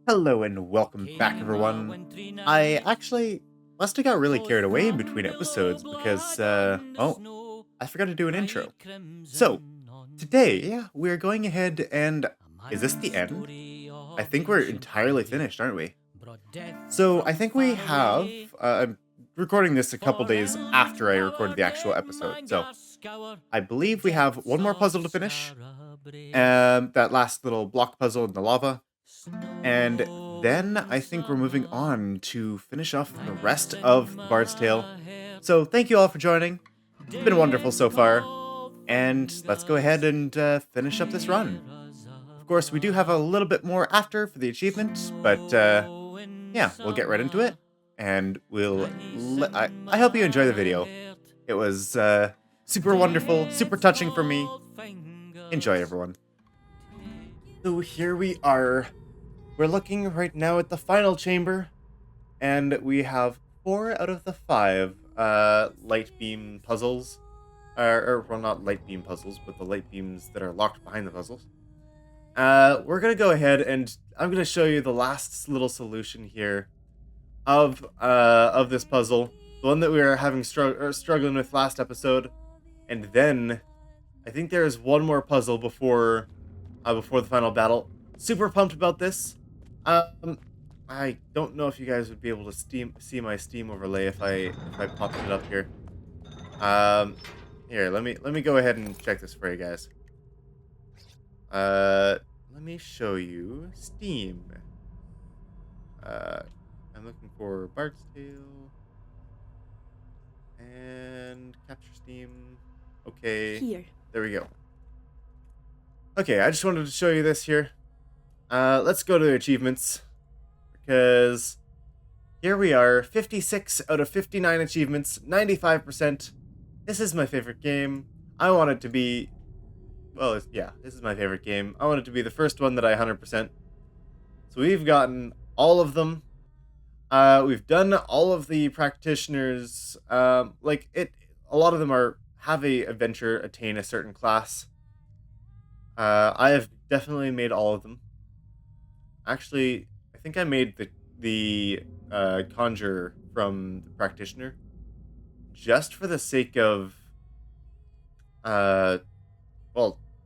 Hello and welcome back, everyone. I actually must have got really carried away in between episodes because, I forgot to do an intro. So, today, we're going ahead and... Is this the end? I think we're entirely finished, aren't we? So, I think we have... I'm recording this a couple days after I recorded the actual episode, so... I believe we have one more puzzle to finish. That last little block puzzle in the lava. And then I think we're moving on to finish off the rest of Bard's Tale. So thank you all for joining. It's been wonderful so far. And let's go ahead and finish up this run. Of course, we do have a little bit more after for the achievement, but yeah, we'll get right into it. And I hope you enjoy the video. It was super wonderful, super touching for me. Enjoy, everyone. So here we are. We're looking right now at the final chamber, and we have 4 out of the 5 light beam puzzles. Well, not light beam puzzles, but the light beams that are locked behind the puzzles. We're going to go ahead and I'm going to show you the last little solution here of this puzzle. The one that we were having struggling with last episode. And then I think there is one more puzzle before the final battle. Super pumped about this. I don't know if you guys would be able to see my Steam overlay if I popped it up here. Here, let me go ahead and check this for you guys. Let me show you Steam. I'm looking for Bard's Tale and capture Steam. Okay, here. There we go. Okay, I just wanted to show you this here. Let's go to the achievements, because here we are, 56 out of 59 achievements, 95%. This is my favorite game. I want it to be, well, yeah, this is my favorite game. I want it to be the first one that I 100%. So we've gotten all of them. We've done all of the practitioners. A lot of them have a adventure, attain a certain class. I have definitely made all of them. Actually, I think I made the conjure from the practitioner just for the sake of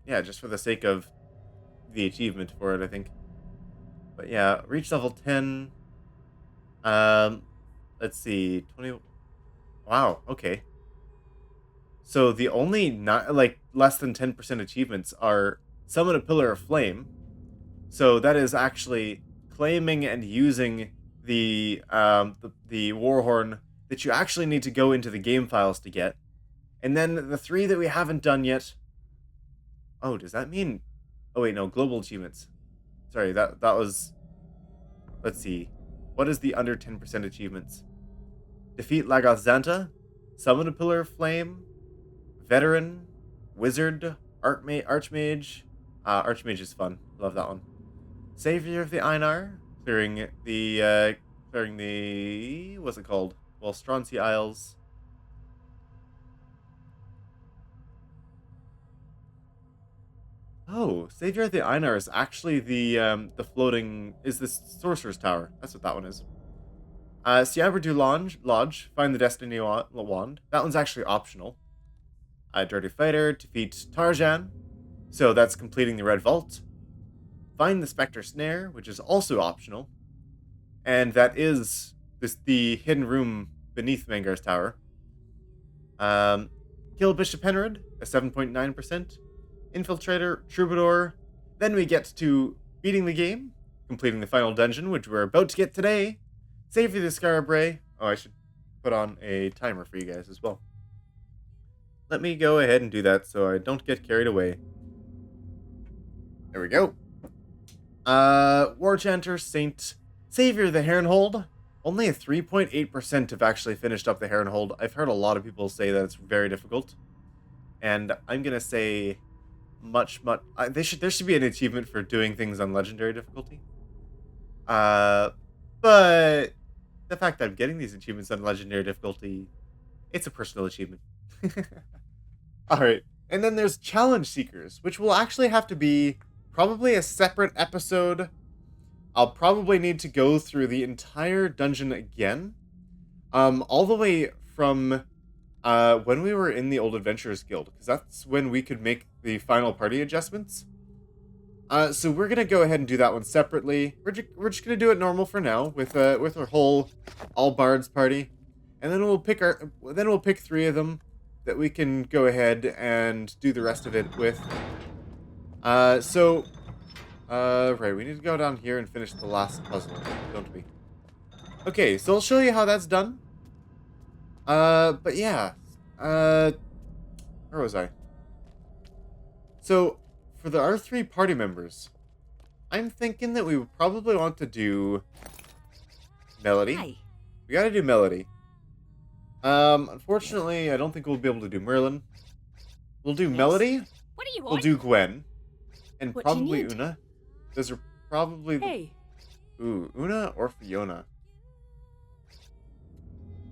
just for the sake of the achievement for it, I think. But yeah, reach level 10. Let's see, 20. Wow, okay. So the only less than 10% achievements are summon a pillar of flame. So that is actually claiming and using the war horn that you actually need to go into the game files to get. And then the 3 that we haven't done yet. Oh, does that mean? Oh wait, no, global achievements. Sorry, that was. Let's see. What is the under 10% achievements? Defeat Lagoth Xanta, summon a pillar of flame, veteran, wizard, archmage. Archmage is fun. Love that one. Savior of the Einar, clearing the what's it called? Well, Stroncy Isles. Oh, Savior of the Einar is actually the floating, is this Sorcerer's Tower. That's what that one is. Siaberdu Lodge, find the Destiny Wand. That one's actually optional. Dirty Fighter, defeat Tarjan. So that's completing the Red Vault. Find the Spectre Snare, which is also optional. And that is the hidden room beneath Mangar's Tower. Kill Bishop Henrid, a 7.9%. Infiltrator, Troubadour. Then we get to beating the game, completing the final dungeon, which we're about to get today. Save the Skara Brae. Oh, I should put on a timer for you guys as well. Let me go ahead and do that so I don't get carried away. There we go. War Chanter, Saint, Savior of the Herrenhold. Only a 3.8% have actually finished up the Herrenhold. I've heard a lot of people say that it's very difficult. And I'm going to say there should be an achievement for doing things on legendary difficulty. But the fact that I'm getting these achievements on legendary difficulty, it's a personal achievement. Alright, and then there's challenge seekers, which will actually have to be probably a separate episode. I'll probably need to go through the entire dungeon again. All the way from when we were in the Old Adventurers Guild, because that's when we could make the final party adjustments. So we're gonna go ahead and do that one separately. We're just gonna do it normal for now with our whole all Bards party, and then we'll pick 3 of them that we can go ahead and do the rest of it with. Right, we need to go down here and finish the last puzzle, don't we? Okay, so I'll show you how that's done. But yeah, where was I? So, for our 3 party members, I'm thinking that we would probably want to do Melody. Hi. We gotta do Melody. Unfortunately, I don't think we'll be able to do Merlin. We'll do Melody. What do you We'll want? do Gwen. And What do you probably need? Una. Those are probably Hey. Ooh, Una or Fiona.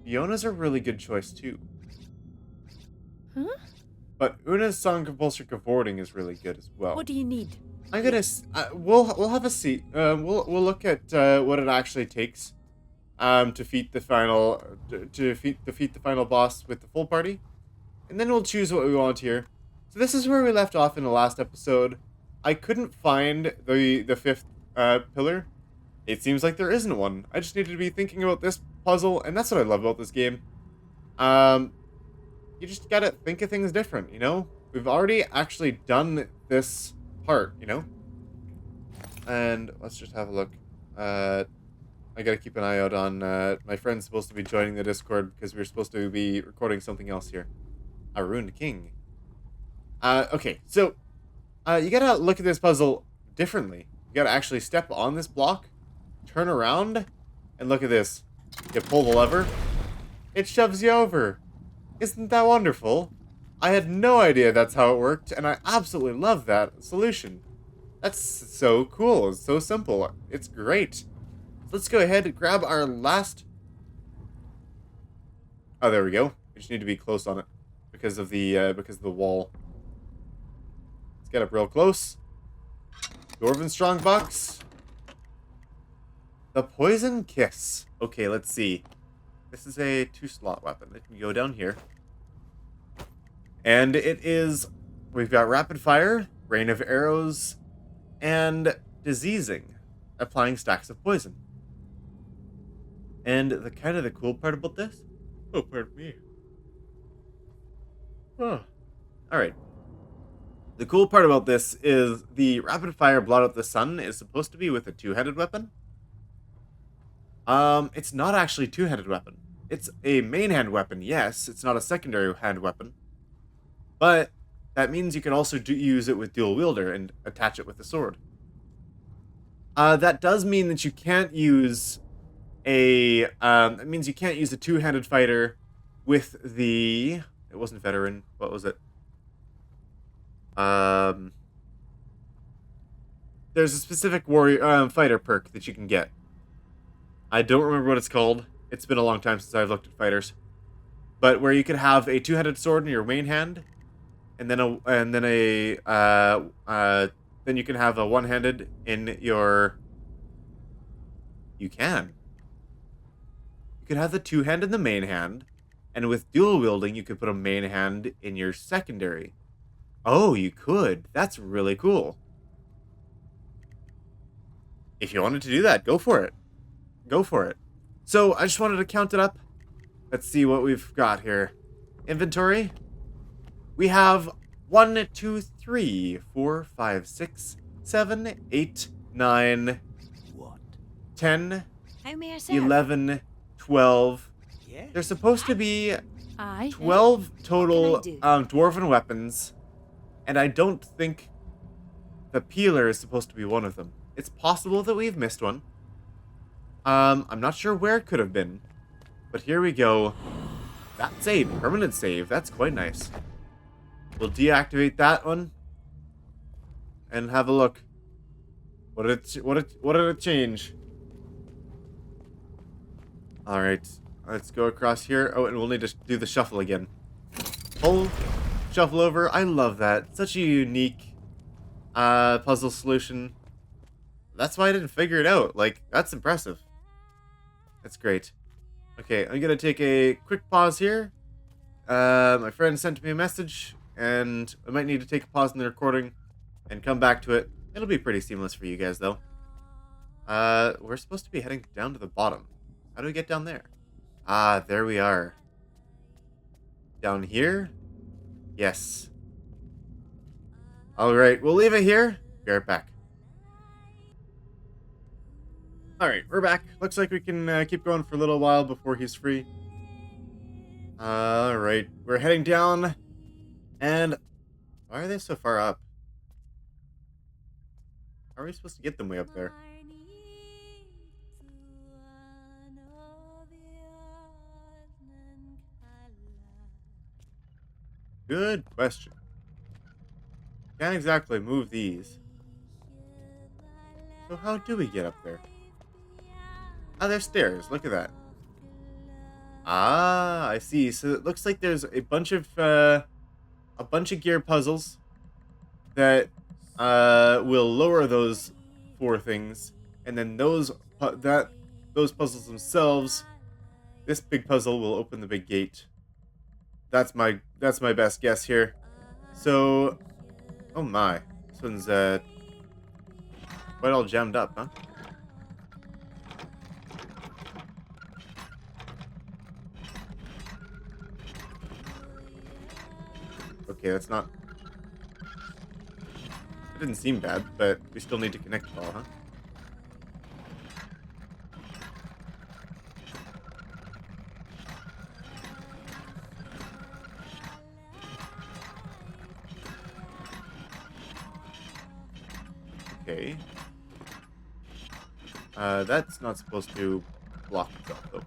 Fiona's a really good choice too. Huh? But Una's song compulsory cavorting is really good as well. What do you need? I'm gonna. We'll have a seat. We'll look at what it actually takes, to defeat the final defeat the final boss with the full party, and then we'll choose what we want here. So this is where we left off in the last episode. I couldn't find the 5th pillar. It seems like there isn't one. I just needed to be thinking about this puzzle, and that's what I love about this game. You just gotta think of things different, you know? We've already actually done this part, you know? And let's just have a look. I gotta keep an eye out on, my friend's supposed to be joining the Discord because we're supposed to be recording something else here. A Ruined King. Okay, so, you gotta look at this puzzle differently. You gotta actually step on this block, turn around, and look at this. You pull the lever, it shoves you over. Isn't that wonderful? I had no idea that's how it worked, and I absolutely love that solution. That's so cool. It's so simple. It's great. So let's go ahead and grab our last... Oh, there we go. We just need to be close on it because of the wall. Let's get up real close. Dwarven Strongbox. The Poison Kiss. Okay, let's see. This is a 2-slot weapon. It can go down here. And it is... We've got Rapid Fire, Rain of Arrows, and Diseasing, applying stacks of poison. And the cool part about this... Oh, pardon me. Oh. Alright. The cool part about this is the Rapid Fire Blot Out the Sun is supposed to be with a 2-handed weapon. It's not actually a 2-handed weapon. It's a main hand weapon, yes. It's not a secondary hand weapon. But that means you can also use it with dual wielder and attach it with the sword. That does mean that you can't use a... it means you can't use a 2-handed fighter with the... It wasn't veteran. What was it? There's a specific warrior fighter perk that you can get. I don't remember what it's called. It's been a long time since I've looked at fighters. But where you could have a 2-handed sword in your main hand, and then then you can have a 1-handed in your... You can. You could have the 2-hand in the main hand, and with dual wielding, you could put a main hand in your secondary. Oh, you could. That's really cool. If you wanted to do that, go for it. Go for it. So, I just wanted to count it up. Let's see what we've got here. Inventory. We have 1, 2, 3, 4, 5, 6, 7, 8, 9, 10, How may I serve? 11, 12. Yeah. There's supposed to be Aye. 12 total What can I do? dwarven weapons, and I don't think the peeler is supposed to be one of them. It's possible that we've missed one. I'm not sure where it could have been, but here we go. That's a permanent save. That's quite nice. We'll deactivate that one and have a look. What did it change? All right, let's go across here. Oh, and we'll need to do the shuffle again. Pull, shuffle over. I love that. Such a unique puzzle solution. That's why I didn't figure it out. Like, that's impressive. That's great. Okay, I'm gonna take a quick pause here. My friend sent me a message, and I might need to take a pause in the recording and come back to it. It'll be pretty seamless for you guys, though. We're supposed to be heading down to the bottom. How do we get down there? Ah, there we are. Down here? Yes. Alright, we'll leave it here. Be right back. Alright, we're back. Looks like we can keep going for a little while before he's free. Alright, we're heading down. And why are they so far up? How are we supposed to get them way up there? Good question. Can't exactly move these. So how do we get up there? Ah, there's stairs. Look at that. Ah, I see. So it looks like there's a bunch of gear puzzles that will lower those 4 things, and then those puzzles themselves. This big puzzle will open the big gate. That's my best guess here. So, oh my, this one's quite all jammed up, huh? Okay, that's not. It didn't seem bad, but we still need to connect it all, huh? Okay. That's not supposed to block itself, though.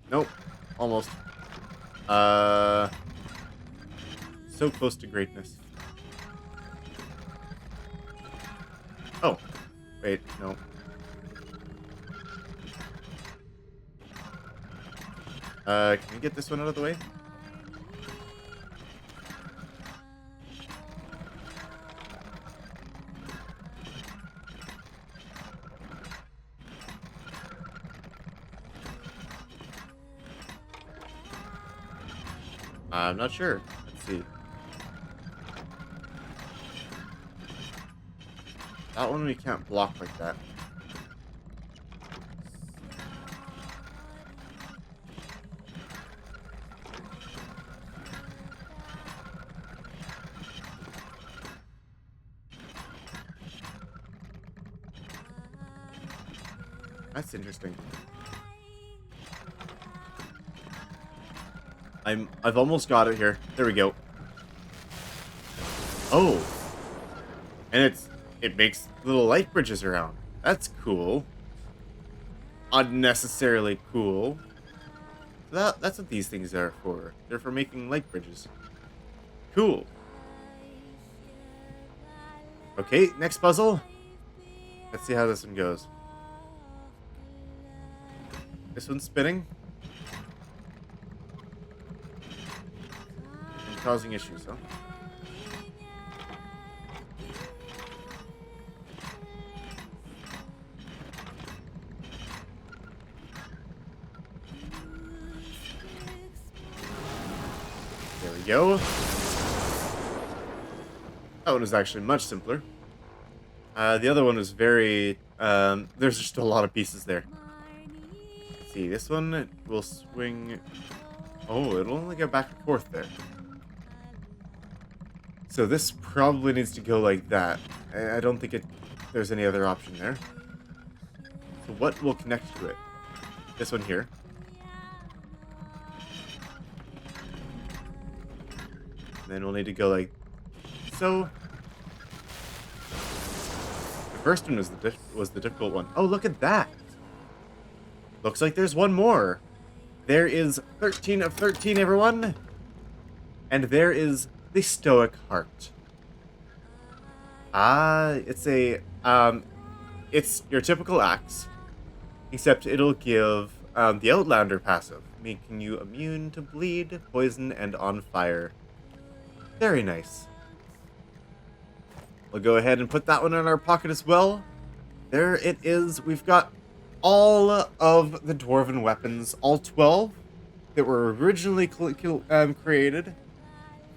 Nope. Almost. So close to greatness. Oh. Wait, no. Can we get this one out of the way? I'm not sure. Let's see. That one we can't block like that. That's interesting. I've almost got it here. There we go. Oh. And it makes little light bridges around. That's cool. Unnecessarily cool. That's what these things are for. They're for making light bridges. Cool. Okay, next puzzle. Let's see how this one goes. This one's spinning. And causing issues, huh? There we go. That one was actually much simpler. The other one was very... there's just a lot of pieces there. Let's see, this one will swing... Oh, it'll only go back and forth there. So this probably needs to go like that. I don't think there's any other option there. So what will connect to it? This one here. And then we'll need to go like... So... The first one was the difficult one. Oh, look at that! Looks like there's one more. There is 13 of 13, everyone. And there is the Stoic Heart. It's a it's your typical axe, except it'll give the Outlander passive. making you immune to bleed, poison, and on fire. Very nice. We'll go ahead and put that one in our pocket as well. There it is. We've got all of the dwarven weapons, all 12 that were originally created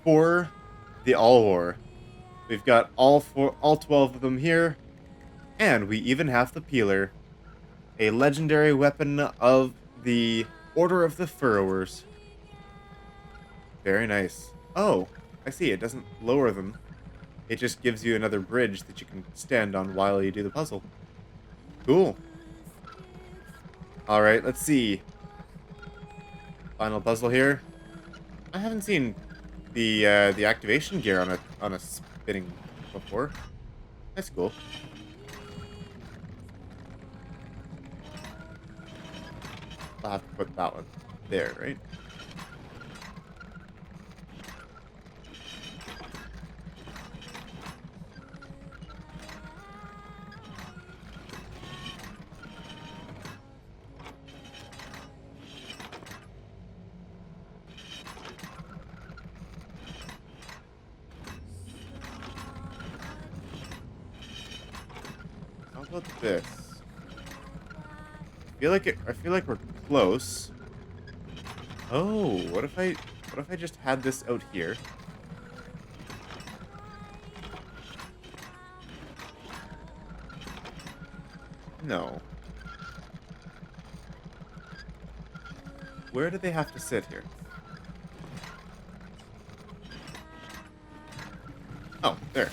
for the All War. We've got all 12 of them here, and we even have the peeler, a legendary weapon of the Order of the Furrowers. Very nice. Oh, I see. It doesn't lower them. It just gives you another bridge that you can stand on while you do the puzzle. Cool. Alright, let's see. Final puzzle here. I haven't seen the activation gear on a spinning before. That's cool. I'll have to put that one there, right? How about this? I feel like we're close. Oh, what if I just had this out here? No. Where do they have to sit here? Oh, there.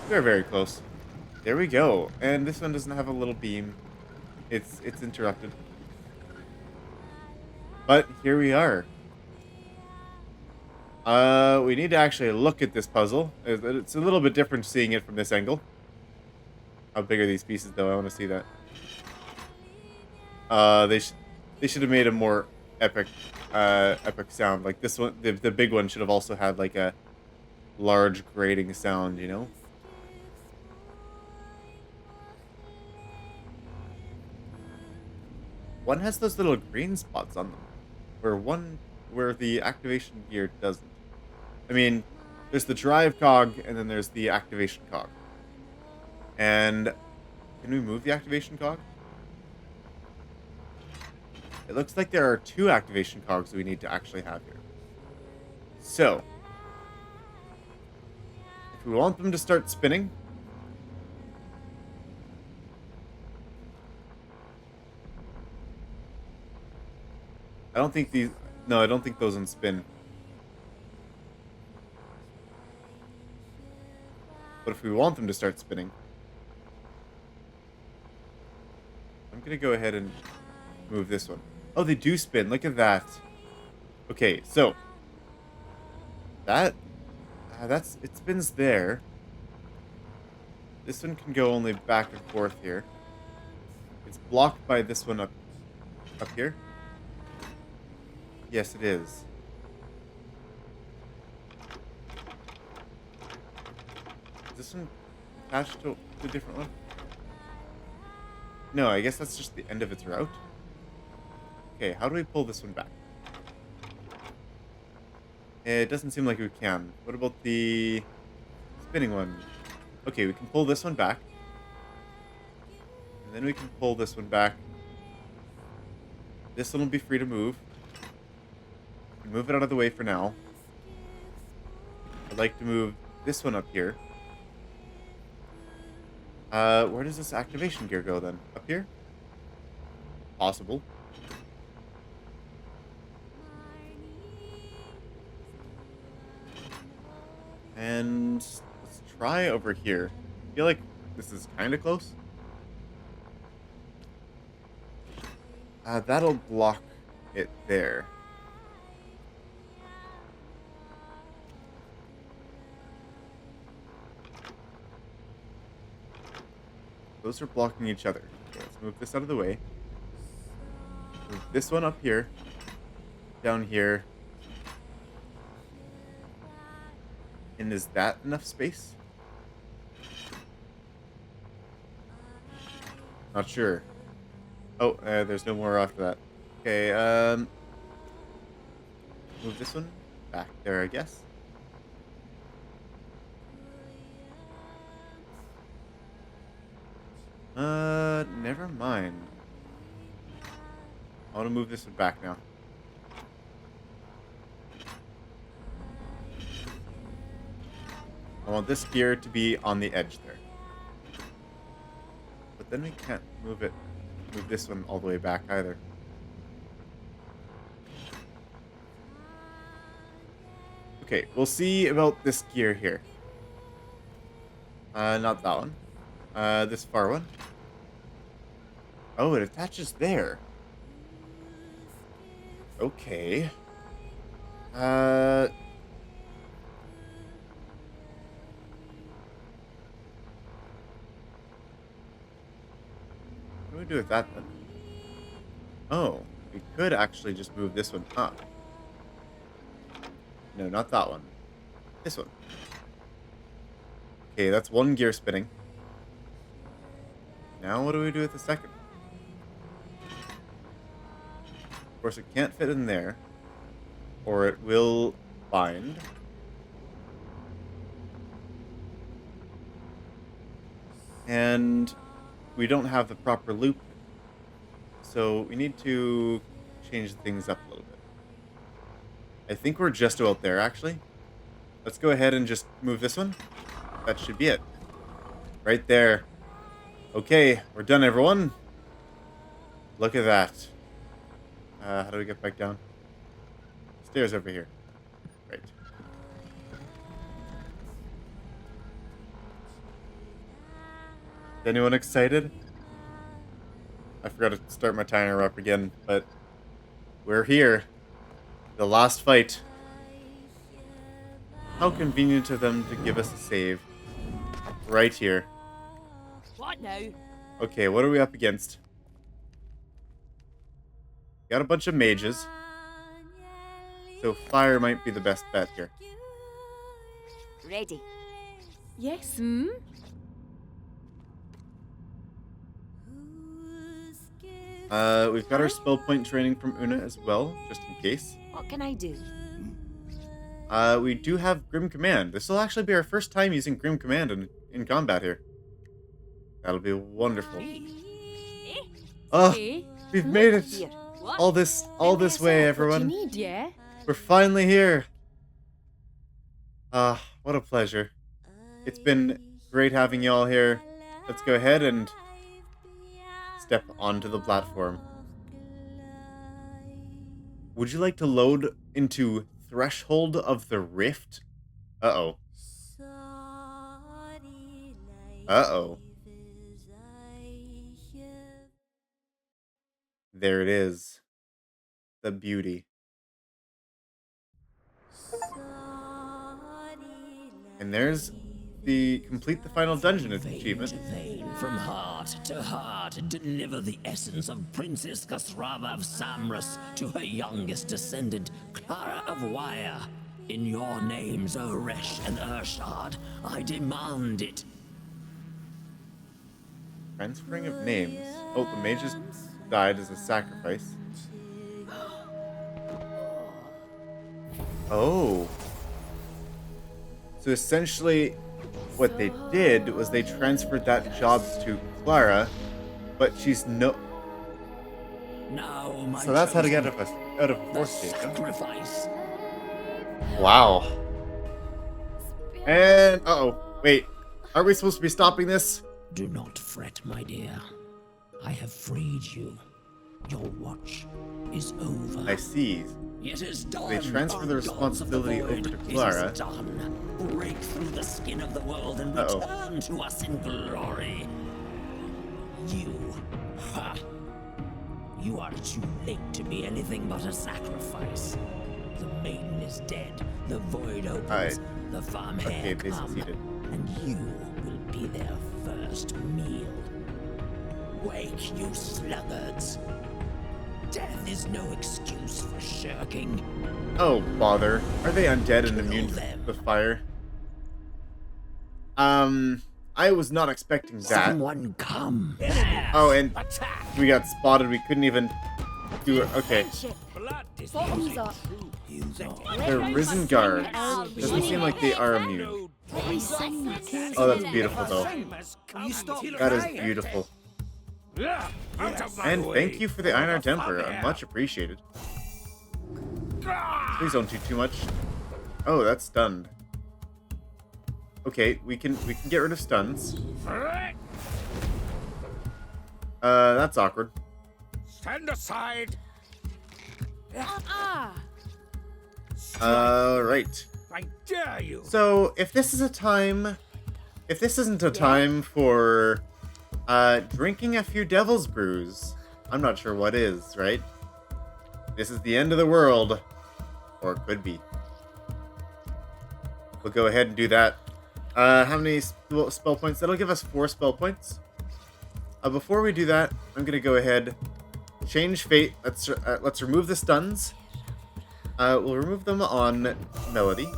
They're very close. There we go. And this one doesn't have a little beam. It's interrupted. But here we are. We need to actually look at this puzzle. It's a little bit different seeing it from this angle. How big are these pieces, though? I want to see that. They should have made a more epic sound. Like this one, the big one should have also had like a large grating sound, you know? One has those little green spots on them, where the activation gear doesn't. I mean, there's the drive cog, and then there's the activation cog. And can we move the activation cog? It looks like there are 2 activation cogs we need to actually have here. So, if we want them to start spinning, I don't think these... No, I don't think those ones spin. But if we want them to start spinning, I'm going to go ahead and move this one. Oh, they do spin. Look at that. Okay, so it spins there. This one can go only back and forth here. It's blocked by this one up here. Yes, it is. Is this one attached to a different one? No, I guess that's just the end of its route. Okay, how do we pull this one back? It doesn't seem like we can. What about the spinning one? Okay, we can pull this one back. And then we can pull this one back. This one will be free to move. Move it out of the way for now. I'd like to move this one up here. Where does this activation gear go then? Up here? Possible. And let's try over here. I feel like this is kind of close. That'll block it there. Those are blocking each other. Okay, let's move this out of the way. Move this one up here. Down here. And is that enough space? Not sure. Oh, there's no more after that. Okay, move this one back there, I guess. Never mind. I want to move this one back now. I want this gear to be on the edge there. But then we can't move this one all the way back either. Okay, we'll see about this gear here. Not that one. This far one. Oh, it attaches there. Okay. What do we do with that then? Oh, we could actually just move this one up. No, not that one. This one. Okay, that's one gear spinning. Now what do we do with the second? Of course, it can't fit in there, or it will bind. And we don't have the proper loop, so we need to change things up a little bit. I think we're just about there, actually. Let's go ahead and just move this one. That should be it. Right there. Okay, we're done, everyone. Look at that. How do we get back down? Stairs over here. Right. Is anyone excited? I forgot to start my timer up again, but we're here. The last fight. How convenient of them to give us a save. Right here. What now? Okay, what are we up against? Got a bunch of mages. So fire might be the best bet here. Ready. Yes. We've got our spell point training from Una as well, just in case. What can I do? We do have Grim Command. This will actually be our first time using Grim Command in combat here. That'll be wonderful. Oh, we've made it! Here. What? All this way, everyone. What you need, yeah? We're finally here. What a pleasure. It's been great having you all here. Let's go ahead and step onto the platform. Would you like to load into Threshold of the Rift? Uh-oh. Uh-oh. There it is. The beauty. And there's the complete the final dungeon achievement. Vein from heart to heart, deliver the essence of Princess Kasrava of Samras to her youngest descendant, Clara of Wire. In your names, Oresh and Urshad, I demand it. Transferring of names. Oh, the mages died as a sacrifice. Oh. So essentially, what they did was they transferred that job to Clara, but she's no. Now, my So that's how to get chosen, out of a the fourth stage. Huh? sacrifice. Wow. And wait, are we supposed to be stopping this? Do not fret, my dear. I have freed you. Your watch is over. I see. It is done. They transfer the Gods of the responsibility void. over to Clara. It is done. Break through the skin of the world and Uh-oh. return to us in glory. You are too late to be anything but a sacrifice. The maiden is dead. The void opens. The farm Okay, hand they come, succeeded. and you will be their first meal. Wake, you sluggards. Death is no excuse for shirking. Oh, bother. Are they undead and immune to them. the fire? I was not expecting that. Someone come. Oh, and Attack. we got spotted. We couldn't even Okay. Friendship. Bottoms up. They're risen guards. Doesn't seem like they are immune. Let me sing my tune. Oh, that's beautiful, though. You stop That is crying. beautiful. Out of my And way. thank you for the Iron Temper. Much appreciated. Please don't do too much. Oh, that's stunned. Okay, we can get rid of stuns. That's awkward. Stand aside. Ah. Right. I dare you. So, if this isn't a time for drinking a few devil's brews, I'm not sure what is, right? This is the end of the world. Or it could be. We'll go ahead and do that. How many spell points? That'll give us 4 spell points. Before we do that, I'm gonna go ahead, change fate. Let's remove the stuns. We'll remove them on Melody.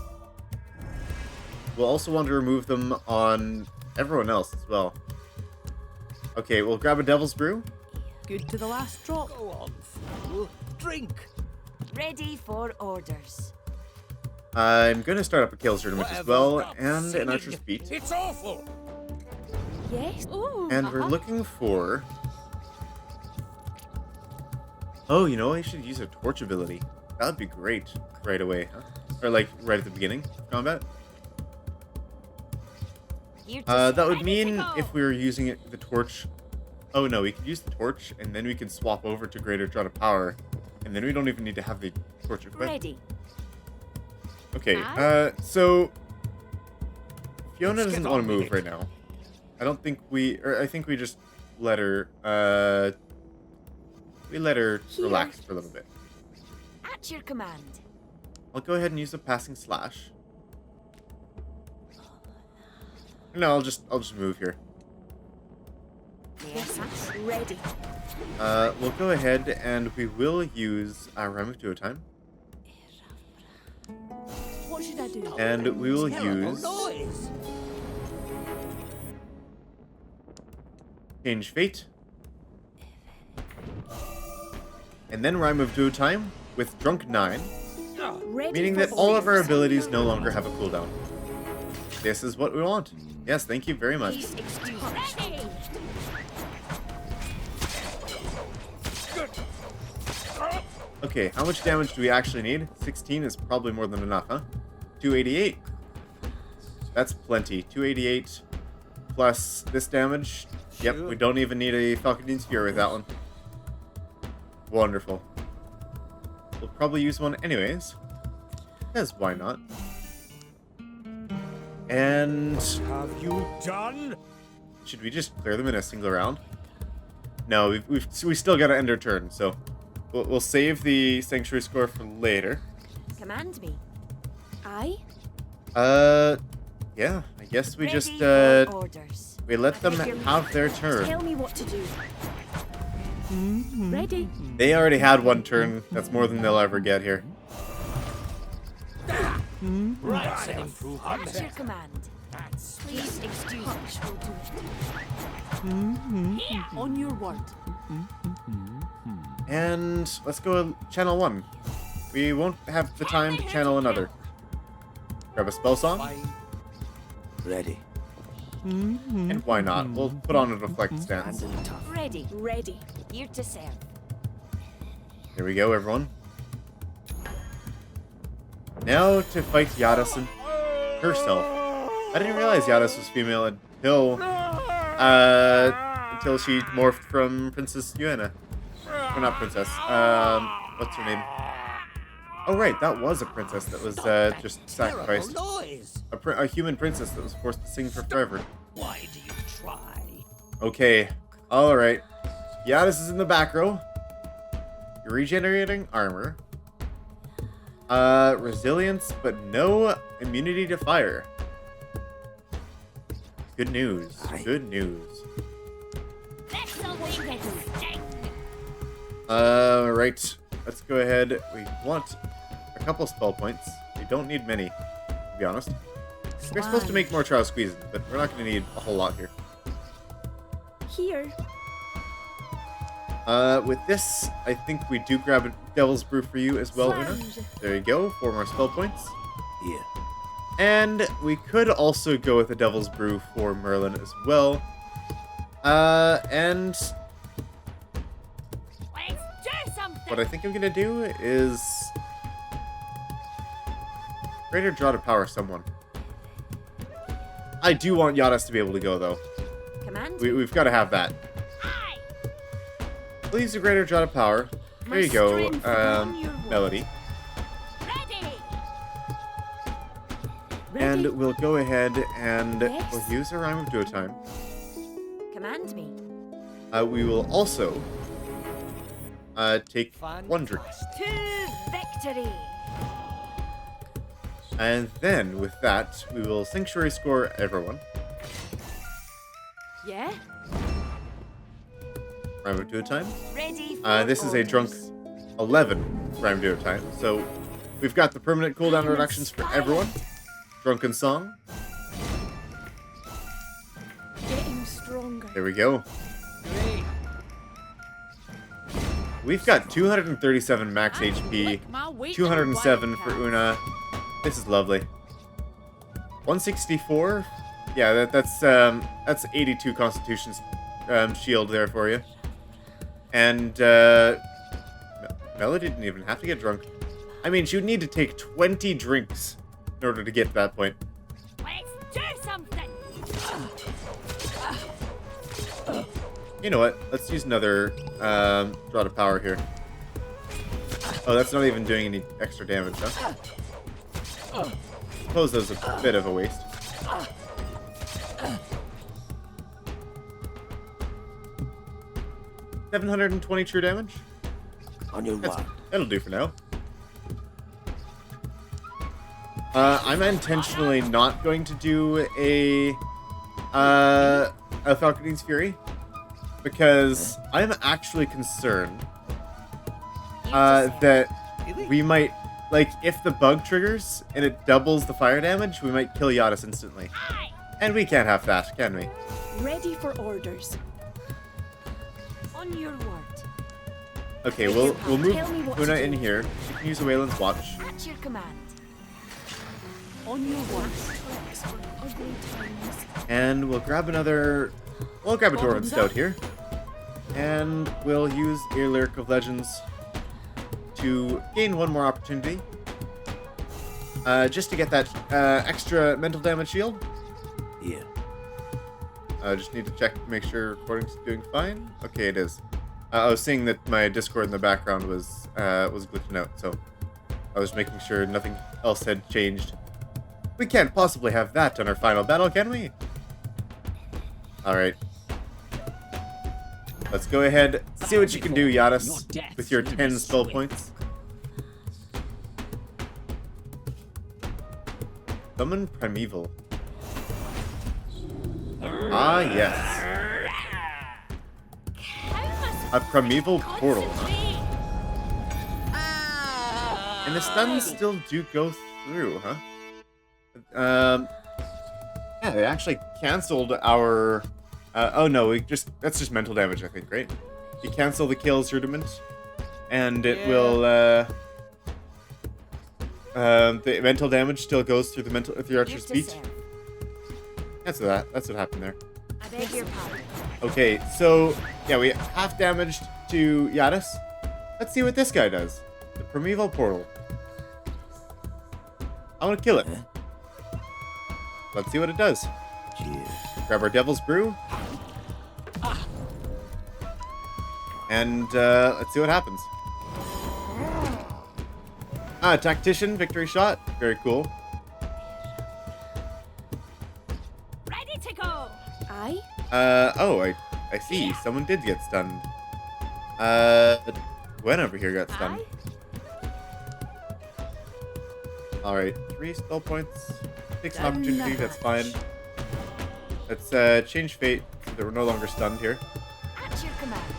We'll also want to remove them on everyone else as well. Okay, we'll grab a Devil's Brew. Good to the last drop. Go on, fool. Drink. Ready for orders. I'm gonna start up a Kills Tournament as well, Whatever, stop and an singing. Usher's Beat. It's awful. Yes. Ooh. And we're looking for... Oh, you know, I should use a Torch ability. That would be great right away, huh? Or like right at the beginning of combat. That would mean if we were using the Torch... Oh no, we could use the Torch, and then we can swap over to Greater Draught of Power, and then we don't even need to have the Torch equipped. Ready. Okay, so... Fiona Let's doesn't get want on to with move it. right now. I don't think we... Or I think we just let her... We let her relax for a little bit. At your command. I'll go ahead and use a Passing Slash. No, I'll just move here. Yes, ready. We'll go ahead and we will use our Remove to a time. What should I do? And we will Terrible use noise. Change Fate. And then Rhyme of Duo Time with Drunk 9, Ready meaning for that all of our orders. abilities no longer have a cooldown. This is what we want. Yes, thank you very much. Please excuse me. Ready. Okay, how much damage do we actually need? 16 is probably more than enough, huh? 288. That's plenty. 288 plus this damage. Yep, we don't even need a Falconine Spear with that one. Wonderful. We'll probably use one anyways. Because why not? And Have you done? should we just clear them in a single round? No, we still got to end our turn, so we'll save the Sanctuary score for later. Command me. Aye. Yeah, I guess we Ready just for orders. we let them have their turn. Tell me what to do. Ready. They already had one turn. That's more than they'll ever get here. Right, then, fool. At your command. Please excuse me. On your word. And let's go channel one. We won't have the time to channel another. Grab a spell song, Ready. and why not? We'll put on a deflect stance. Ready. Ready. Here to serve. Here we go, everyone. Now to fight Yadis and herself. I didn't realize Yadis was female until she morphed from Princess Yuena. Or not princess. What's her name? Oh right, that was a princess that was just sacrificed. Noise. A human princess that was forced to sing for forever. Why do you try? Okay, alright. Yadis is in the back row. You're regenerating armor. Resilience, but no immunity to fire. Good news. Good news. Right. Let's go ahead. We want a couple spell points. We don't need many, to be honest. We're supposed to make more trial squeezes, but we're not going to need a whole lot here. Here. With this, I think we do grab a Devil's Brew for you as well, Una. There you go, 4 more spell points. Here. And we could also go with a Devil's Brew for Merlin as well. And Let's do something. what I think I'm gonna do is Greater Draw to power someone. I do want Yadis to be able to go though. Command. We've got to have that. Aye. Please a Greater Draw to power. There you go, strength upon your word. Melody. Ready. And Ready. we'll go ahead and Yes. we'll use a Rhyme of Duotime. Command me. We will also take 1 drink. To victory. And then, with that, we will Sanctuary score everyone. Yeah? Rhyme of Duotime. Ready for This is a drunk orders. 11 Rhyme Duotime. So, we've got the permanent cooldown reductions for everyone. Drunken Song. Getting stronger. There we go. We've got 237 max HP, 207 for Una. This is lovely. 164. Yeah, that's 82 Constitution shield there for you. And Melody didn't even have to get drunk. I mean, she would need to take 20 drinks in order to get to that point. Let's do something. You know what? Let's use another draw to power here. Oh, that's not even doing any extra damage, huh? Suppose that was a bit of a waste. $720 true damage? On your That's, mark. that'll do for now. I'm intentionally not going to do a Falcon's Fury because I'm actually concerned that we might, like, if the bug triggers and it doubles the fire damage, we might kill Yadis instantly. Aye. And we can't have that, can we? Ready for orders. On your word. Okay, we'll move Tell me what to Una do. in here. She can use the Wayland's Watch. At your command. On your word. Ugly times. And we'll grab another... We'll grab a Doran Stout here. And we'll use a Lyric of Legends to gain 1 more opportunity. Just to get that extra mental damage shield. Here. I just need to check to make sure recording's doing fine. Okay, it is. I was seeing that my Discord in the background was glitching out, so I was making sure nothing else had changed. We can't possibly have that on our final battle, can we? Alright. Let's go ahead, see what you can do, Yadis, with your 10 spell points. Summon Primeval. Ah, yes. A Primeval Portal, huh? And the stuns still do go through, huh? Yeah, they actually canceled our... oh no, that's just mental damage, I think, right? You cancel the Kale's Rudiment, and it will, the mental damage still goes through the archer's feet. That's what happened there. I beg your pardon. Okay, so, yeah, we half damaged to Yadis. Let's see what this guy does. The Primeval Portal. I want to kill it. Let's see what it does. Cheers. Grab our Devil's Brew. And let's see what happens. Tactician, victory shot. Very cool. Ready to go. I? Oh, I see. Someone did get stunned. Gwen over here got stunned. Alright, 3 spell points. Takes an opportunity, that's fine. Let's change fate so that we're no longer stunned here. At your command.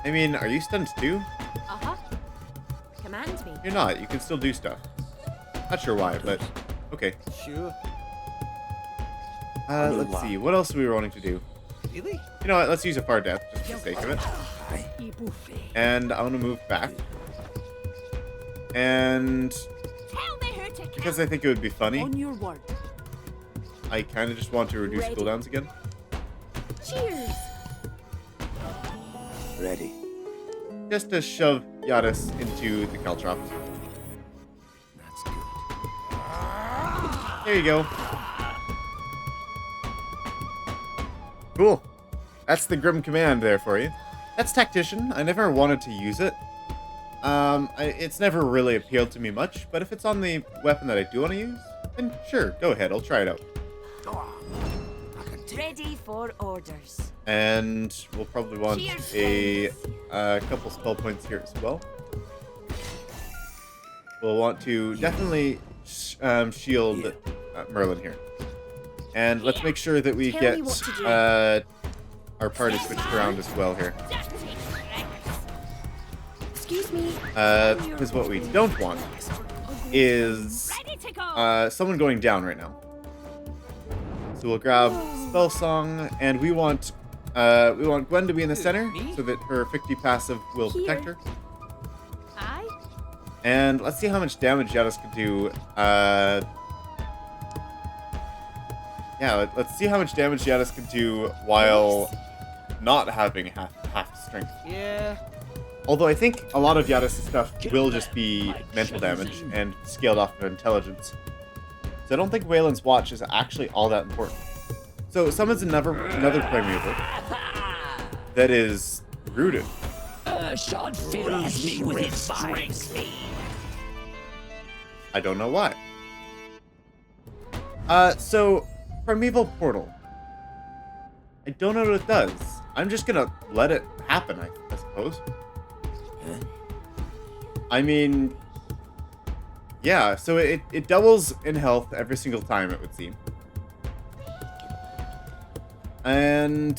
I mean, are you stunned too? Uh-huh. Command me. You're not. You can still do stuff. Not sure why, but okay. Sure. Let's see. What else are we wanting to do? Really? You know what? Let's use a far death just for the sake of it. And I want to move back. And Tell me who to kill. because I think it would be funny, On your word. I kind of just want to reduce Ready. cooldowns again. Cheers. Ready. Just to shove Yadis into the Caltrop. That's good. There you go. Cool. That's the Grim Command there for you. That's Tactician. I never wanted to use it. It's never really appealed to me much, but if it's on the weapon that I do want to use, then sure, go ahead. I'll try it out. Ready for orders. And we'll probably want Cheers, a couple spell points here as well. We'll want to definitely shield Merlin here. And let's make sure that we Tell get me what to do. our party switched around as well here. Excuse me. Because what we don't want is Ready to go. someone going down right now. So we'll grab Spell Song, and we want Gwen to be in the center Me? so that her 50 passive will Here. protect her. Aye. And let's see how much damage Yadis can do. Yeah, let's see how much damage Yadis can do while not having half strength. Yeah. Although I think a lot of Yadis' stuff will just be mental damage and scaled off of intelligence. So I don't think Wayland's Watch is actually all that important. So summons another primeval that is rooted. Shot fills me with its strength. I don't know why. So Primeval Portal. I don't know what it does. I'm just gonna let it happen, I suppose. I mean, yeah, so it doubles in health every single time, it would seem. And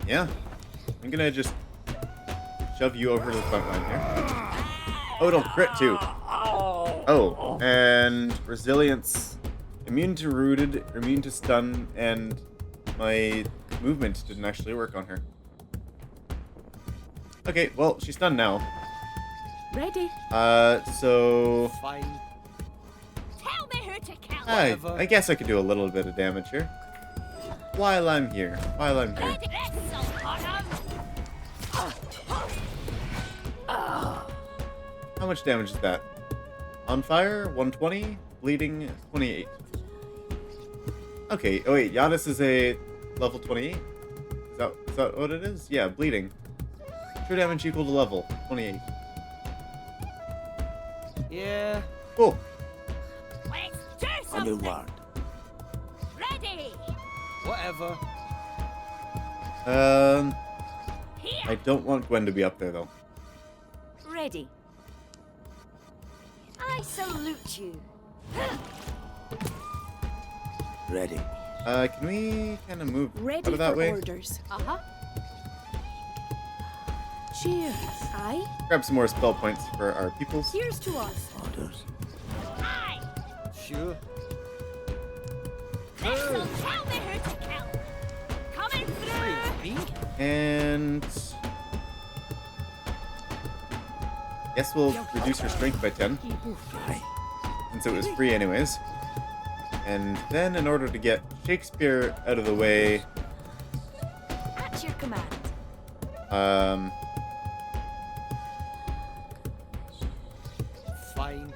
yeah, I'm gonna just shove you over to the front line here. Oh, it'll crit too. Oh, and resilience, immune to rooted, immune to stun, and my movement didn't actually work on her. Okay, well, she's stunned now. Ready. So Fine. Tell me who to kill. I guess I could do a little bit of damage here. While I'm here. This'll hurt 'em. How much damage is that? On fire, 120. Bleeding, 28. Okay, oh wait, Yadis is a level 28? Is that what it is? Yeah, bleeding. True damage equal to level, 28. Yeah. Cool. Let's do On your something. word. Ready. Whatever. Here. I don't want Gwen to be up there though. Ready. I salute you. Ready. Can we kind of move Ready out of for that way? orders. Uh-huh. Cheers. Aye. Grab some more spell points for our peoples. Here's to us. Orders. Aye. Sure. This'll tell me who to kill. Coming through. Me? And guess we'll reduce her strength by 10, Aye. since it was free anyways. And then in order to get Shakespeare out of the way, At your command. Fine.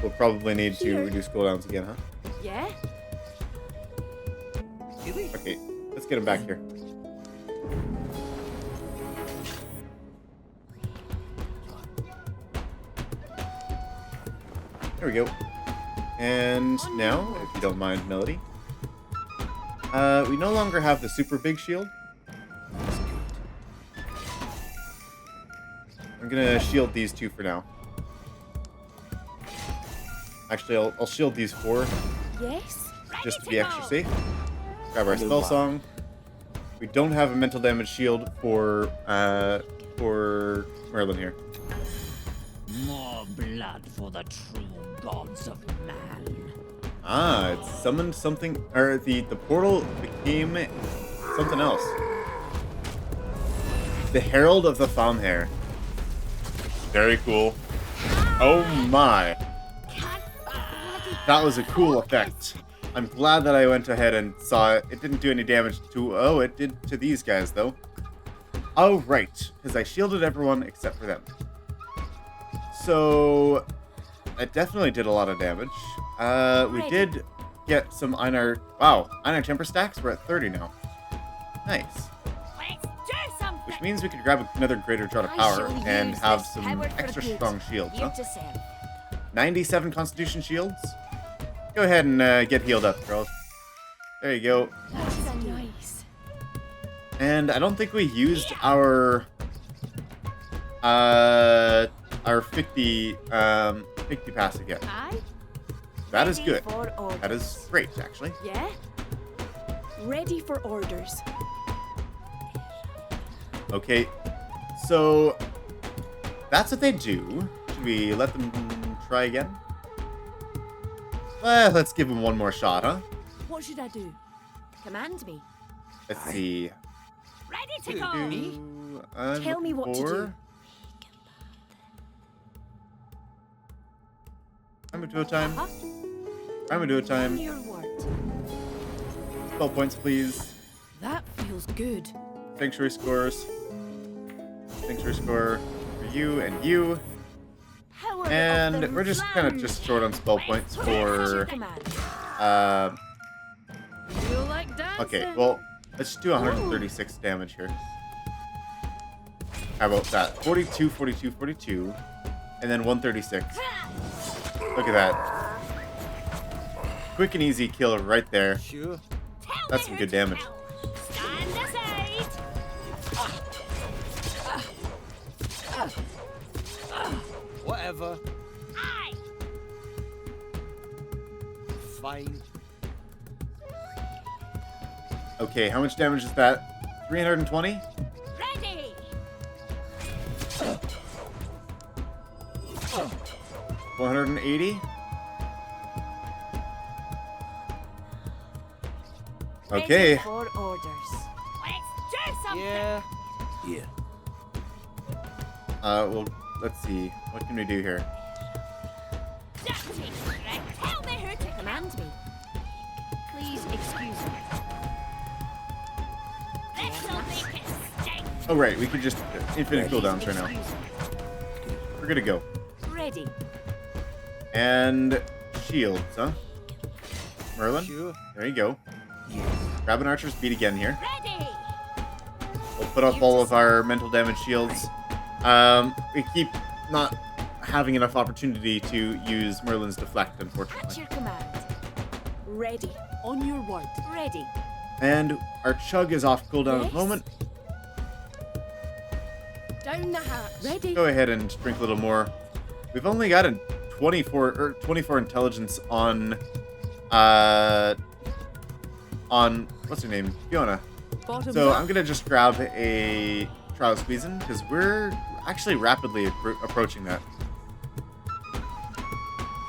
we'll probably need to Here. reduce cooldowns again, huh? Yeah. Really? Okay, let's get him back here. There we go. And now, if you don't mind, Melody, we no longer have the super big shield. I'm gonna shield these two for now. Actually, I'll shield these four Yes. just to be extra safe. Grab our spell song. We don't have a mental damage shield for Merlin here. More blood for the true gods of man. Ah, it summoned something, or the portal became something else. The Herald of the Famhair. Very cool. Oh my. That was a cool effect. I'm glad that I went ahead and saw it. It didn't do any damage to... Oh, it did to these guys, though. Oh, right. Because I shielded everyone except for them. So... It definitely did a lot of damage. We did get some Einar... Wow, Einar Temper stacks? We're at 30 now. Nice. Let's do something. Which means we could grab another Greater Draught of Power and have some extra strong shields, huh? 97 Constitution shields. Go ahead and get healed up, girls. There you go. That's nice. And I don't think we used our 50 passive yet. Aye. That is good. For orders. That is great, actually. Yeah? Ready for orders. Okay, so that's what they do. Should we let them try again? Well, let's give them one more shot, huh? What should I do? Command me. Let's see. Ready to go. Tell me what to do. I'm do a time. Huh? I'm gonna do a time. Your word. 12 points, please. That feels good. Sanctuary scores. Sanctuary score for you and you. Power of And the we're just kind of just short on spell points for Command. You like dancing? okay, well, let's just do 136 damage here. How about that? 42, 42, 42, and then 136. Look at that. Quick and easy kill right there. Sure. That's some good damage. Stand aside. Whatever. Aye. Fine. Okay, how much damage is that? 320? Ready. 180? Okay. Ready for orders. Let's do something. Yeah. Yeah. Well, let's see. What can we do here? Dirty trick. Tell me who to Command me. Please excuse me. This'll make it stink. Oh, right. We could just infinite cooldowns right now. Excuse me. We're gonna go. Ready. And shields, huh? Merlin? Sure. There you go. Grab an archer's beat again here. Ready. We'll put up all of our mental damage shields. We keep not having enough opportunity to use Merlin's deflect, At unfortunately. your command. Ready. On your word. Ready. And our chug is off cooldown at the Yes. moment. Down the hatch. Ready. Go ahead and drink a little more. We've only got a 24 intelligence on what's her name? Fiona. Bottom So up. I'm gonna just grab a trial squeezing because we're actually rapidly approaching that.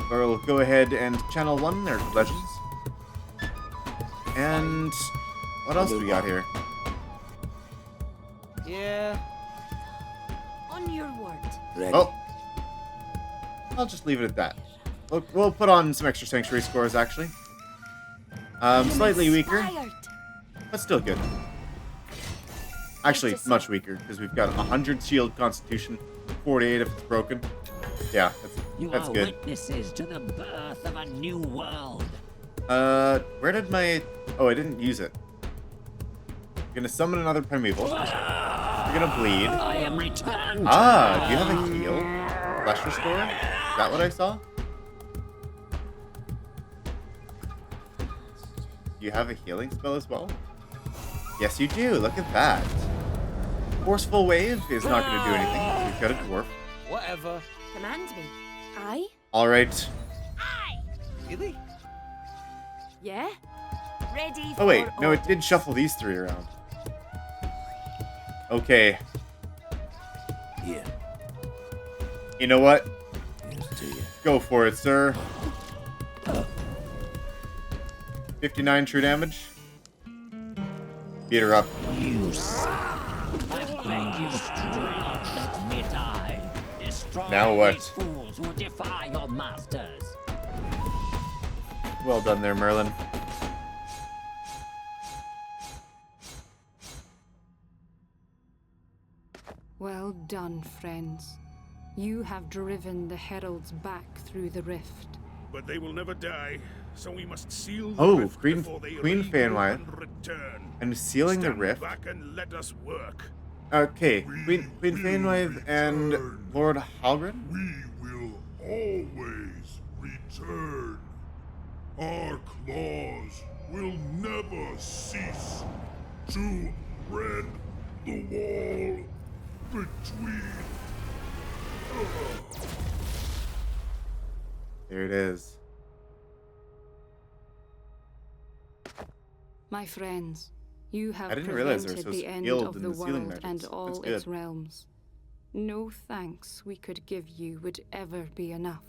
We'll go ahead and channel one there, legends. And what else do we got here? Yeah. On your word. Ready. Oh, I'll just leave it at that. We'll put on some extra sanctuary scores actually. Slightly weaker, Inspired. but still good. Actually, much weaker because we've got 100 shield constitution, 48 if it's broken. Yeah, You that's are good. witnesses to the birth of a new world. Where did my... Oh, I didn't use it. I'm gonna summon another primeval. You're gonna bleed. I am returned. Ah, do you have a heal? Flesh restore? Is that what I saw? Do you have a healing spell as well? Yes, you do. Look at that. Forceful wave is not gonna do anything. We've got a dwarf. Whatever. Command me. Aye. All right. Aye. Really? Yeah. Ready. Oh wait, for no, it orders. did shuffle these three around. Okay. Yeah. You know what? Here's to you. Go for it, sir. 59 true damage. Beat her up. You suck. I've made you strong. Let me die. Destroy Now what? these fools who defy your masters. Well done there, Merlin. Well done, friends. You have driven the heralds back through the rift. But they will never die, so we must seal the Oh, rift Queen before they Queen regroup Fanwine. and return. And sealing the Stand rift. back and let us work. Okay, Queen Fanwine and Lord Halgren? We will always return. Our claws will never cease to rend the wall between. There it is. My friends, you have I didn't realize they were prevented so the end skilled of in the the sealing world magics. and That's all good. its realms. No thanks we could give you would ever be enough.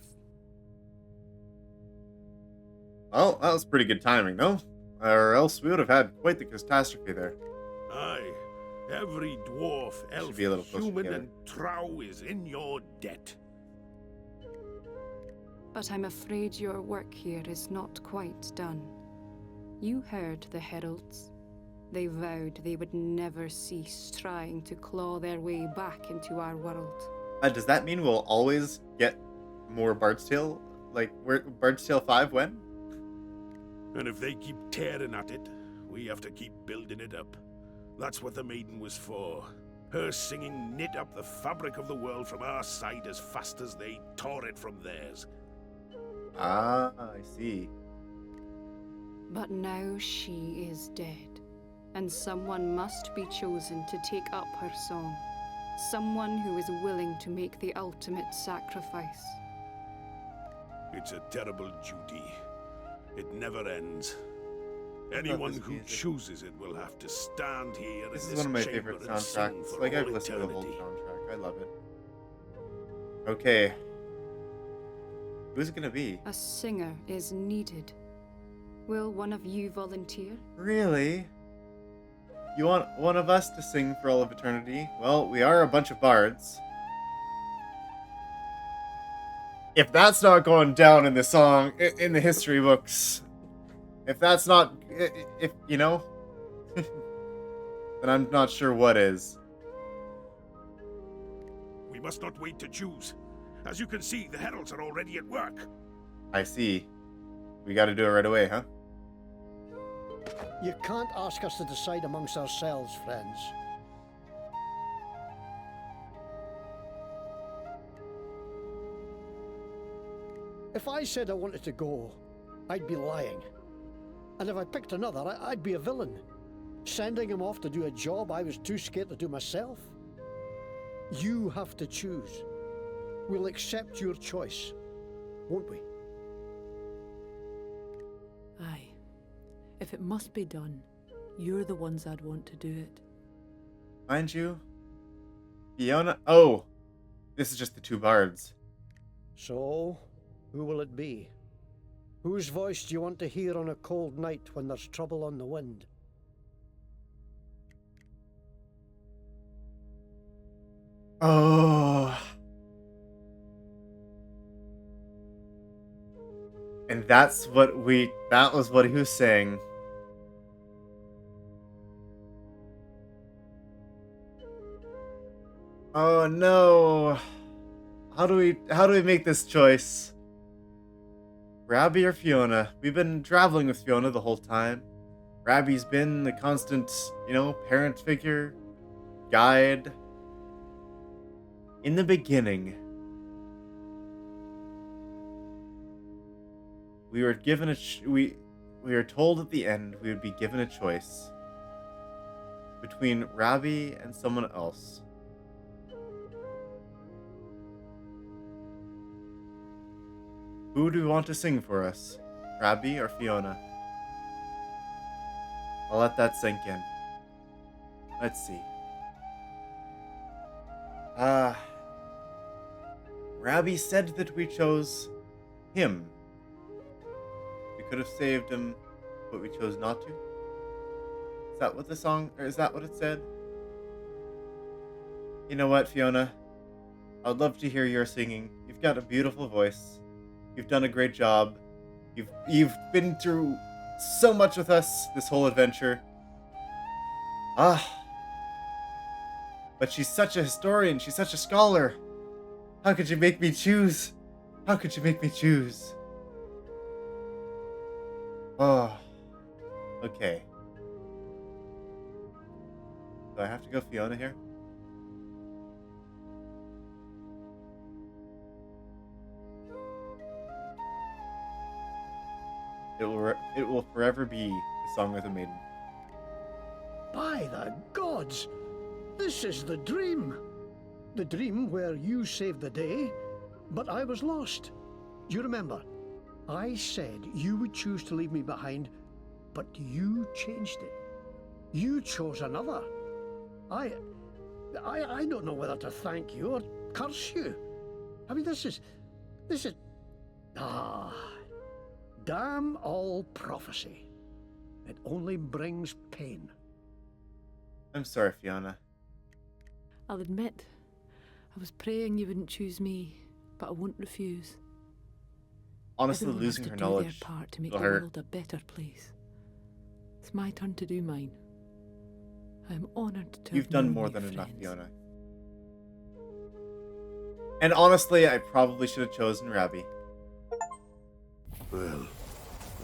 Well, that was pretty good timing, no? Or else we would have had quite the catastrophe there. Aye, every dwarf, elf, be a little closer human, together. and trow is in your debt. But I'm afraid your work here is not quite done. You heard the heralds. They vowed they would never cease trying to claw their way back into our world. Does that mean we'll always get more Bard's Tale? Like, where Bard's Tale 5 when? And if they keep tearing at it, we have to keep building it up. That's what the Maiden was for. Her singing knit up the fabric of the world from our side as fast as they tore it from theirs. Ah, I see. But now she is dead, and someone must be chosen to take up her song. Someone who is willing to make the ultimate sacrifice. It's a terrible duty. It never ends. Anyone this who music. chooses it will have to stand here This in is this one of my chamber favorite and sing soundtracks. for Like, I've all listened to the whole eternity. soundtrack. I love it. Okay. Who's it gonna be? A singer is needed. Will one of you volunteer? Really? You want one of us to sing for all of eternity? Well, we are a bunch of bards. If that's not going down in the song, in the history books, if that's not, if, you know, then I'm not sure what is. We must not wait to choose. As you can see, the heralds are already at work. I see. We gotta do it right away, huh? You can't ask us to decide amongst ourselves, friends. If I said I wanted to go, I'd be lying. And if I picked another, I'd be a villain. Sending him off to do a job I was too scared to do myself. You have to choose. We'll accept your choice, won't we? Aye. If it must be done, you're the ones I'd want to do it. Mind you, Fiona. Oh, this is just the two bards. So, who will it be? Whose voice do you want to hear on a cold night when there's trouble on the wind? Oh. And that was what he was saying. Oh no. How do we make this choice? Rabi or Fiona? We've been traveling with Fiona the whole time. Rabi's been the constant, parent figure, guide. In the beginning, we were given we were told at the end we would be given a choice between Rabi and someone else. Who do we want to sing for us? Rabi or Fiona? I'll let that sink in. Let's see. Rabi said that we chose him. We could have saved him but we chose not to. Is that what the song, or is that what it said? You know what, Fiona? I'd love to hear your singing. You've got a beautiful voice. You've done a great job. You've been through so much with us this whole adventure. But she's such a historian. She's such a scholar. How could you make me choose? How could you make me choose? Oh, okay. Do I have to go Fiona here? It will forever be the Song of the Maiden. By the gods! This is the dream! The dream where you saved the day, but I was lost. Do you remember? I said you would choose to leave me behind, but you changed it. You chose another. I don't know whether to thank you or curse you. I mean, this is... damn all prophecy. It only brings pain. I'm sorry, Fiona. I'll admit, I was praying you wouldn't choose me, but I won't refuse. Honestly, Everyone losing has her to do knowledge their part to make will the hurt. world a better place. It's my turn to do mine. I am honoured to You've have done known more you, than enough, friends. Fiona. And honestly, I probably should have chosen Rabi. Well,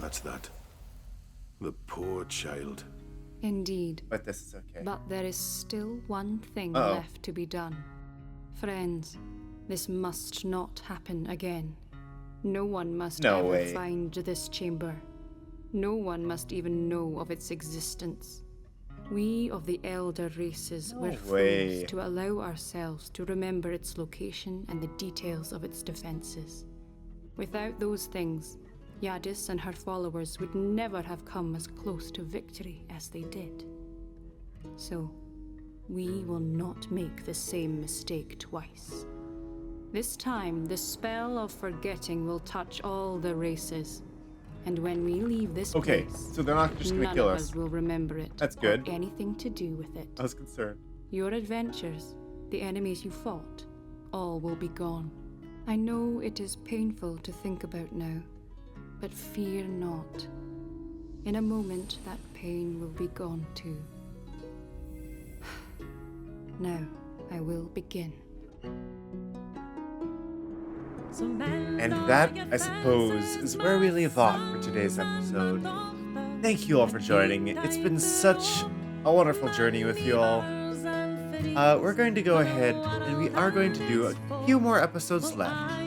that's that. The poor child. Indeed. But this is okay. But there is still one thing Uh-oh. left to be done. Friends, this must not happen again. No one must No ever way. find this chamber. No one must even know of its existence. We of the elder races No were way. fools to allow ourselves to remember its location and the details of its defenses. Without those things, Yadis and her followers would never have come as close to victory as they did. So, we will not make the same mistake twice. This time, the spell of forgetting will touch all the races. And when we leave this Okay, place, so they're not just gonna none kill of us. us will remember it. That's or good. anything to do with it. I was concerned. Your adventures, the enemies you fought, all will be gone. I know it is painful to think about now, but fear not. In a moment, that pain will be gone too. Now, I will begin. And that, I suppose, is where we leave off for today's episode. Thank you all for joining. It's been such a wonderful journey with you all. We're going to go ahead and we are going to do a few more episodes left.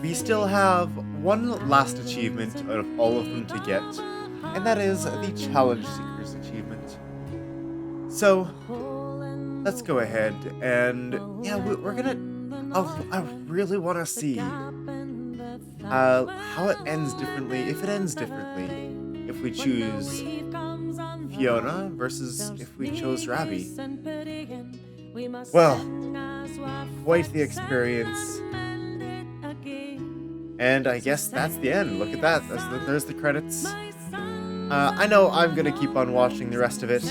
We still have one last achievement out of all of them to get, and that is the Challenge Seekers achievement. So, let's go ahead and, yeah, we're gonna... I really want to see how it ends differently, if it ends differently, if we choose Fiona versus if we chose Rabi. Well, quite the experience. And I guess that's the end. Look at that. There's the credits. I know I'm going to keep on watching the rest of it.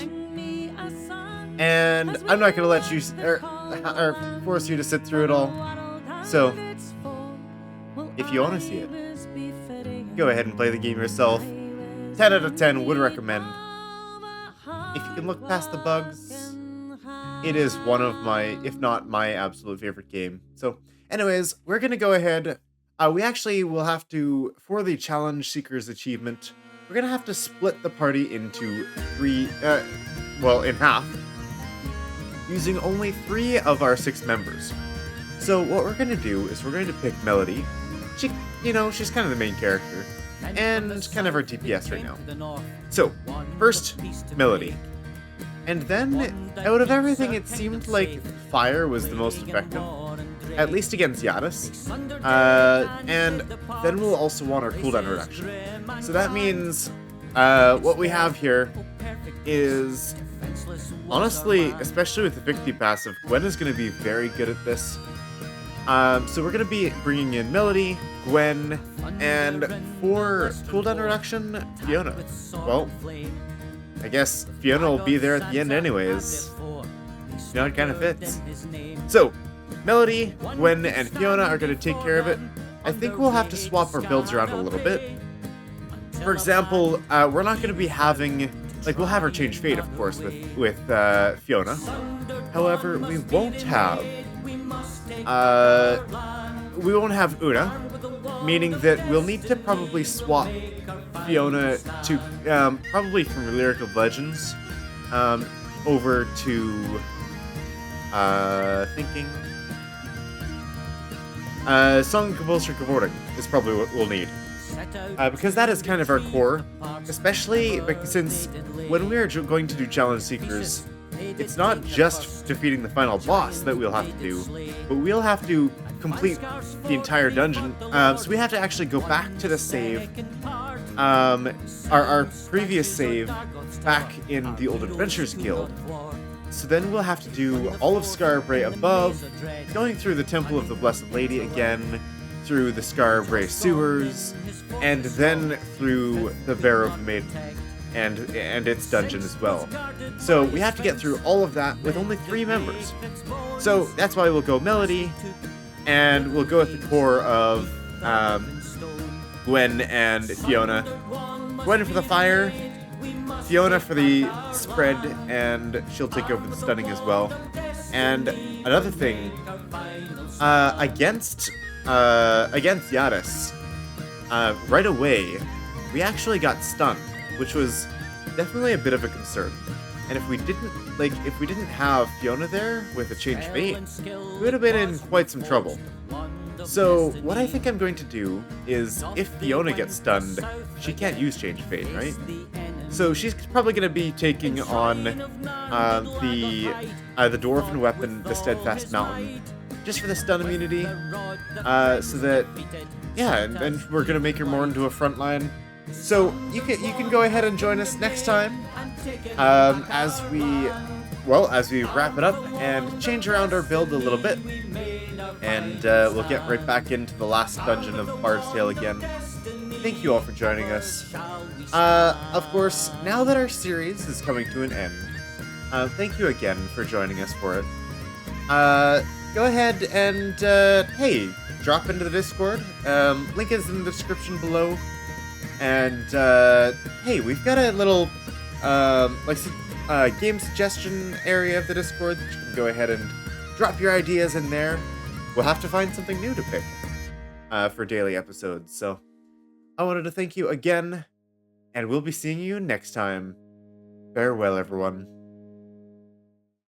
And I'm not going to let you... or force you to sit through it all. So, if you want to see it, go ahead and play the game yourself. 10 out of 10 would recommend. If you can look past the bugs, it is one of my, if not my absolute favorite game. So, anyways, we're going to go ahead. We actually will have to, for the Challenge Seekers achievement, we're going to have to split the party into in half, using only 3 of our 6 members. So what we're going to do is we're going to pick Melody. She, she's kind of the main character, and kind of our DPS right now. So, first, Melody. And then, out of everything, it seemed like Fire was the most effective, at least against Yadis. And then we'll also want our cooldown reduction. So that means, what we have here is... honestly, especially with the Victory passive, Gwen is going to be very good at this. So we're going to be bringing in Melody, Gwen, and for cooldown reduction, Fiona. Well, I guess Fiona will be there at the end anyways. You know, it kind of fits. So, Melody, Gwen, and Fiona are going to take care of it. I think we'll have to swap our builds around a little bit. For example, we're not going to be having... Like, we'll have her change fate, of course, with Fiona. However, we won't have Una, meaning that we'll need to probably swap Fiona to, probably from Lyric of Legends, over to, Song of Compulsory Cavorting is probably what we'll need. Because that is kind of our core, especially since when we are going to do Challenge Seekers, it's not just defeating the final boss that we'll have to do, but we'll have to complete the entire dungeon. So we have to actually go back to the save, our previous save back in the Old Adventurers Guild. So then we'll have to do all of Skara Brae above, going through the Temple of the Blessed Lady again, through the Skara Brae sewers, and then through the Barrow of the Maiden and its dungeon as well. So we have to get through all of that with only 3 members. So that's why we'll go Melody, and we'll go with the core of Gwen and Fiona. Gwen for the fire, Fiona for the spread, and she'll take over the stunning as well. And another thing, against Yadis, right away, we actually got stunned, which was definitely a bit of a concern. And if we didn't have Fiona there with a change fate, we would have been in quite some trouble. So what I think I'm going to do is, if Fiona gets stunned, she can't use change fate, right? So she's probably going to be taking on the Dwarven Weapon, the Steadfast Mountain, just for the stun immunity, so that, yeah, and we're gonna make her more into a frontline. So you can go ahead and join us next time, as we wrap it up and change around our build a little bit, and we'll get right back into the last dungeon of Bard's Tale again. Thank you all for joining us. Of course, now that our series is coming to an end, thank you again for joining us for it. Go ahead and, hey, drop into the Discord. Link is in the description below. And, hey, we've got a little, game suggestion area of the Discord that you can go ahead and drop your ideas in there. We'll have to find something new to pick, for daily episodes. So, I wanted to thank you again, and we'll be seeing you next time. Farewell, everyone.